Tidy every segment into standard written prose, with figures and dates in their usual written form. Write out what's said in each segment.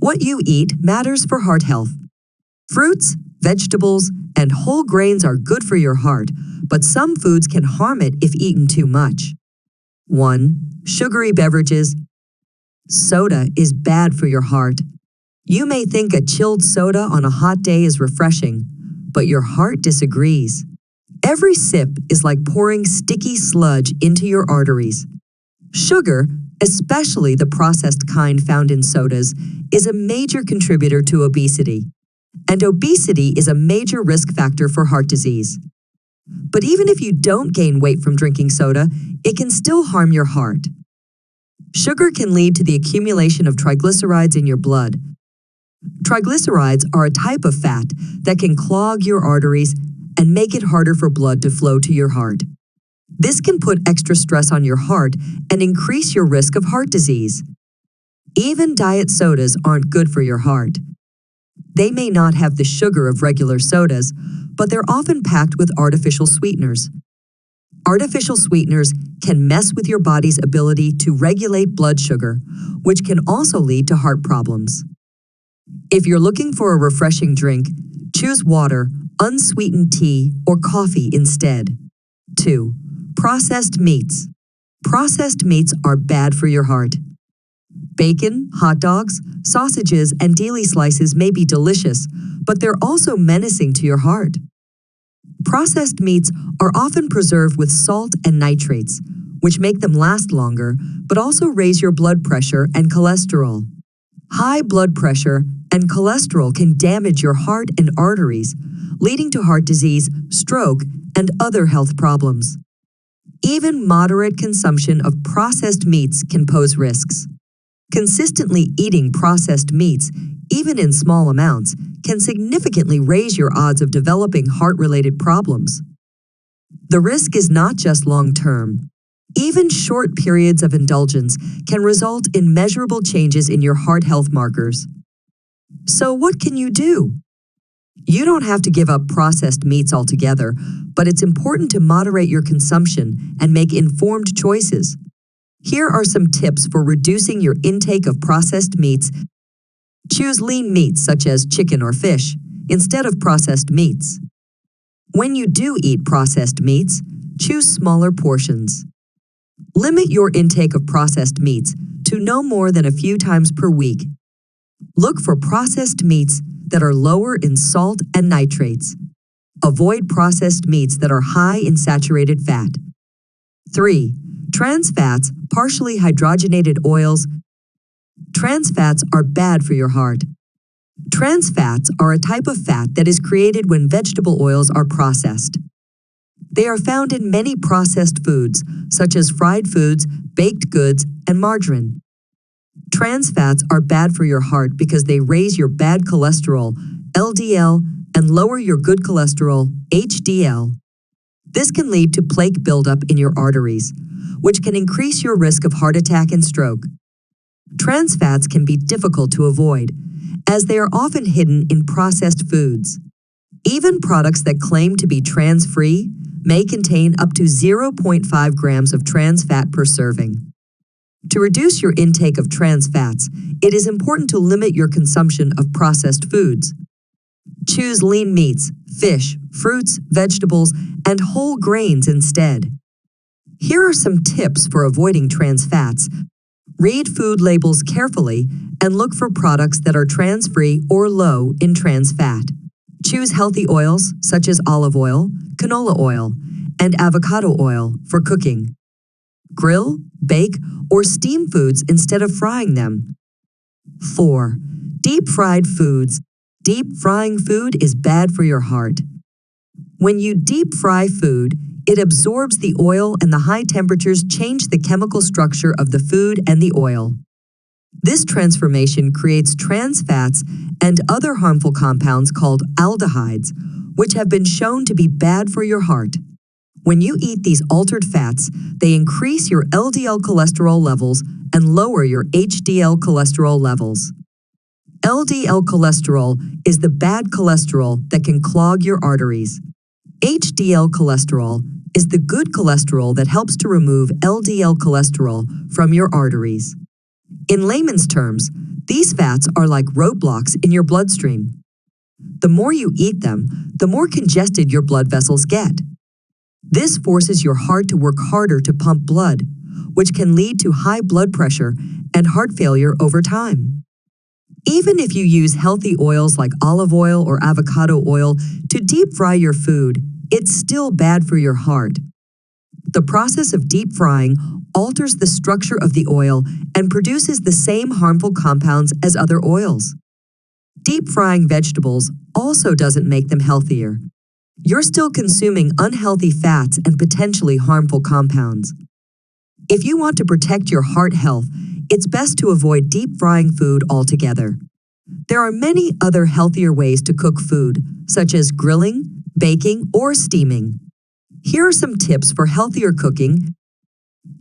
What you eat matters for heart health. Fruits, vegetables, and whole grains are good for your heart, but some foods can harm it if eaten too much. 1. Sugary beverages. Soda is bad for your heart. You may think a chilled soda on a hot day is refreshing, but your heart disagrees. Every sip is like pouring sticky sludge into your arteries. Sugar, especially the processed kind found in sodas, is a major contributor to obesity. And obesity is a major risk factor for heart disease. But even if you don't gain weight from drinking soda, it can still harm your heart. Sugar can lead to the accumulation of triglycerides in your blood. Triglycerides are a type of fat that can clog your arteries and make it harder for blood to flow to your heart. This can put extra stress on your heart and increase your risk of heart disease. Even diet sodas aren't good for your heart. They may not have the sugar of regular sodas, but they're often packed with artificial sweeteners. Artificial sweeteners can mess with your body's ability to regulate blood sugar, which can also lead to heart problems. If you're looking for a refreshing drink, choose water, unsweetened tea, or coffee instead. 2. Processed meats. Processed meats are bad for your heart. Bacon, hot dogs, sausages, and deli slices may be delicious, but they're also menacing to your heart. Processed meats are often preserved with salt and nitrates, which make them last longer, but also raise your blood pressure and cholesterol. High blood pressure and cholesterol can damage your heart and arteries, leading to heart disease, stroke, and other health problems. Even moderate consumption of processed meats can pose risks. Consistently eating processed meats, even in small amounts, can significantly raise your odds of developing heart-related problems. The risk is not just long-term. Even short periods of indulgence can result in measurable changes in your heart health markers. So what can you do? You don't have to give up processed meats altogether, but it's important to moderate your consumption and make informed choices. Here are some tips for reducing your intake of processed meats. Choose lean meats such as chicken or fish instead of processed meats. When you do eat processed meats, choose smaller portions. Limit your intake of processed meats to no more than a few times per week. Look for processed meats that are lower in salt and nitrates. Avoid processed meats that are high in saturated fat. 3. Trans fats, partially hydrogenated oils. Trans fats are bad for your heart. Trans fats are a type of fat that is created when vegetable oils are processed. They are found in many processed foods, such as fried foods, baked goods, and margarine. Trans fats are bad for your heart because they raise your bad cholesterol, LDL, and lower your good cholesterol, HDL. This can lead to plaque buildup in your arteries, which can increase your risk of heart attack and stroke. Trans fats can be difficult to avoid, as they are often hidden in processed foods. Even products that claim to be trans-free may contain up to 0.5 grams of trans fat per serving. To reduce your intake of trans fats, it is important to limit your consumption of processed foods. Choose lean meats, fish, fruits, vegetables, and whole grains instead. Here are some tips for avoiding trans fats. Read food labels carefully and look for products that are trans-free or low in trans fat. Choose healthy oils such as olive oil, canola oil, and avocado oil for cooking. Grill, bake, or steam foods instead of frying them. 4. Deep-fried foods. Deep frying food is bad for your heart. When you deep fry food, it absorbs the oil and the high temperatures change the chemical structure of the food and the oil. This transformation creates trans fats and other harmful compounds called aldehydes, which have been shown to be bad for your heart. When you eat these altered fats, they increase your LDL cholesterol levels and lower your HDL cholesterol levels. LDL cholesterol is the bad cholesterol that can clog your arteries. HDL cholesterol is the good cholesterol that helps to remove LDL cholesterol from your arteries. In layman's terms, These fats are like roadblocks in your bloodstream. The more you eat them, the more congested your blood vessels get. This forces your heart to work harder to pump blood, which can lead to high blood pressure and heart failure over time. Even if you use healthy oils like olive oil or avocado oil to deep fry your food, it's still bad for your heart. The process of deep frying alters the structure of the oil and produces the same harmful compounds as other oils. Deep frying vegetables also doesn't make them healthier. You're still consuming unhealthy fats and potentially harmful compounds. If you want to protect your heart health, it's best to avoid deep frying food altogether. There are many other healthier ways to cook food, such as grilling, baking, or steaming. Here are some tips for healthier cooking.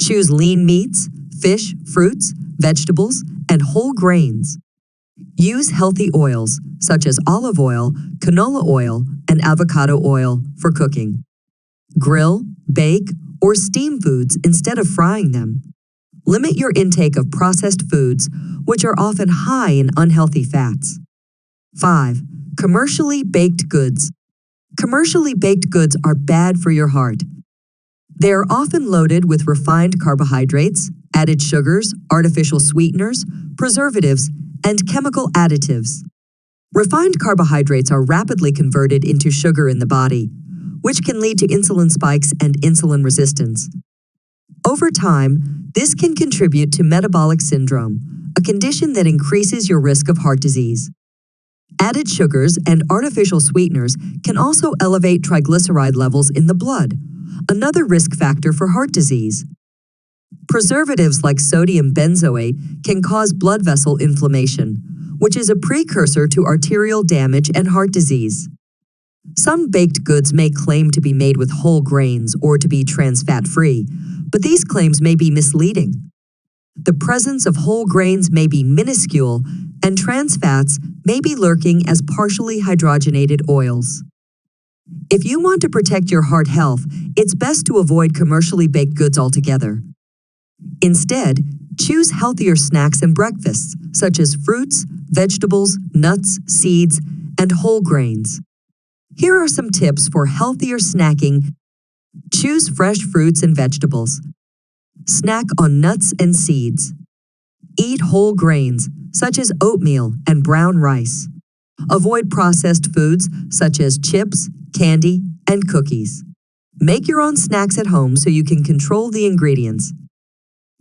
Choose lean meats, fish, fruits, vegetables, and whole grains. Use healthy oils, such as olive oil, canola oil, and avocado oil for cooking. Grill, bake, or steam foods instead of frying them. Limit your intake of processed foods, which are often high in unhealthy fats. 5. Commercially baked goods. Commercially baked goods are bad for your heart. They are often loaded with refined carbohydrates, added sugars, artificial sweeteners, preservatives, and chemical additives. Refined carbohydrates are rapidly converted into sugar in the body, which can lead to insulin spikes and insulin resistance. Over time, this can contribute to metabolic syndrome, a condition that increases your risk of heart disease. Added sugars and artificial sweeteners can also elevate triglyceride levels in the blood, another risk factor for heart disease. Preservatives like sodium benzoate can cause blood vessel inflammation, which is a precursor to arterial damage and heart disease. Some baked goods may claim to be made with whole grains or to be trans fat-free, but these claims may be misleading. The presence of whole grains may be minuscule, and trans fats may be lurking as partially hydrogenated oils. If you want to protect your heart health, it's best to avoid commercially baked goods altogether. Instead, choose healthier snacks and breakfasts, such as fruits, vegetables, nuts, seeds, and whole grains. Here are some tips for healthier snacking. Choose fresh fruits and vegetables. Snack on nuts and seeds. Eat whole grains, such as oatmeal and brown rice. Avoid processed foods, such as chips, candy, and cookies. Make your own snacks at home so you can control the ingredients.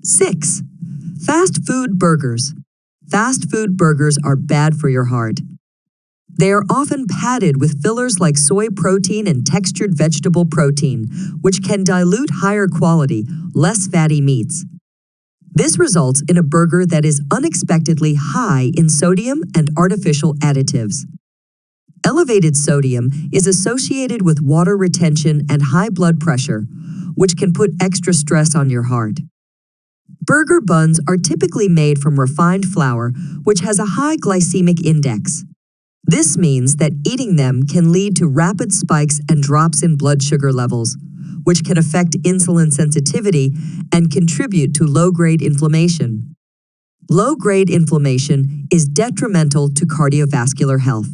6. Fast food burgers. Fast food burgers are bad for your heart. They are often padded with fillers like soy protein and textured vegetable protein, which can dilute higher quality, less fatty meats. This results in a burger that is unexpectedly high in sodium and artificial additives. Elevated sodium is associated with water retention and high blood pressure, which can put extra stress on your heart. Burger buns are typically made from refined flour, which has a high glycemic index. This means that eating them can lead to rapid spikes and drops in blood sugar levels, which can affect insulin sensitivity and contribute to low-grade inflammation. Low-grade inflammation is detrimental to cardiovascular health.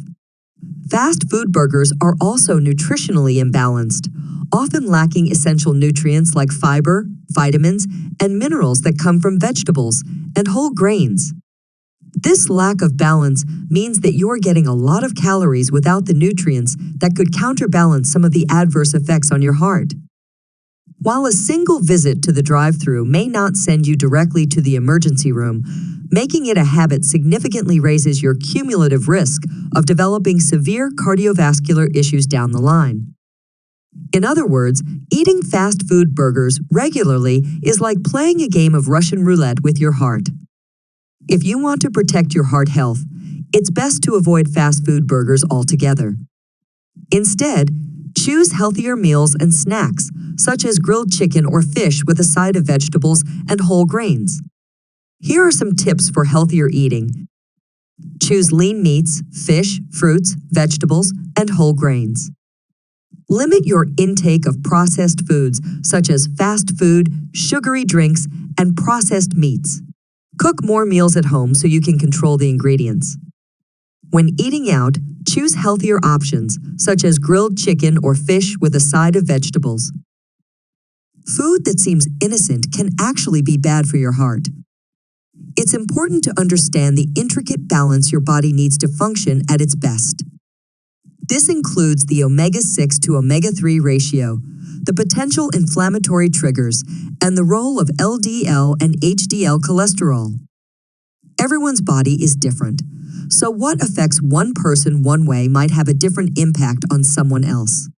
Fast food burgers are also nutritionally imbalanced, often lacking essential nutrients like fiber, vitamins, and minerals that come from vegetables and whole grains. This lack of balance means that you're getting a lot of calories without the nutrients that could counterbalance some of the adverse effects on your heart. While a single visit to the drive-thru may not send you directly to the emergency room, making it a habit significantly raises your cumulative risk of developing severe cardiovascular issues down the line. In other words, eating fast food burgers regularly is like playing a game of Russian roulette with your heart. If you want to protect your heart health, it's best to avoid fast food burgers altogether. Instead, choose healthier meals and snacks, such as grilled chicken or fish with a side of vegetables and whole grains. Here are some tips for healthier eating. Choose lean meats, fish, fruits, vegetables, and whole grains. Limit your intake of processed foods, such as fast food, sugary drinks, and processed meats. Cook more meals at home so you can control the ingredients. When eating out, choose healthier options, such as grilled chicken or fish with a side of vegetables. Food that seems innocent can actually be bad for your heart. It's important to understand the intricate balance your body needs to function at its best. This includes the omega-6 to omega-3 ratio, the potential inflammatory triggers, and the role of LDL and HDL cholesterol. Everyone's body is different, so what affects one person one way might have a different impact on someone else.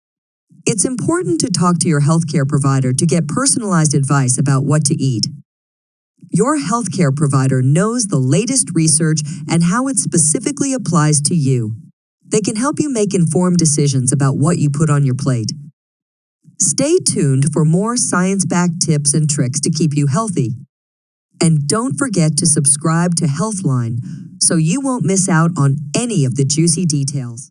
It's important to talk to your healthcare provider to get personalized advice about what to eat. Your healthcare provider knows the latest research and how it specifically applies to you. They can help you make informed decisions about what you put on your plate. Stay tuned for more science-backed tips and tricks to keep you healthy. And don't forget to subscribe to HealthLine so you won't miss out on any of the juicy details.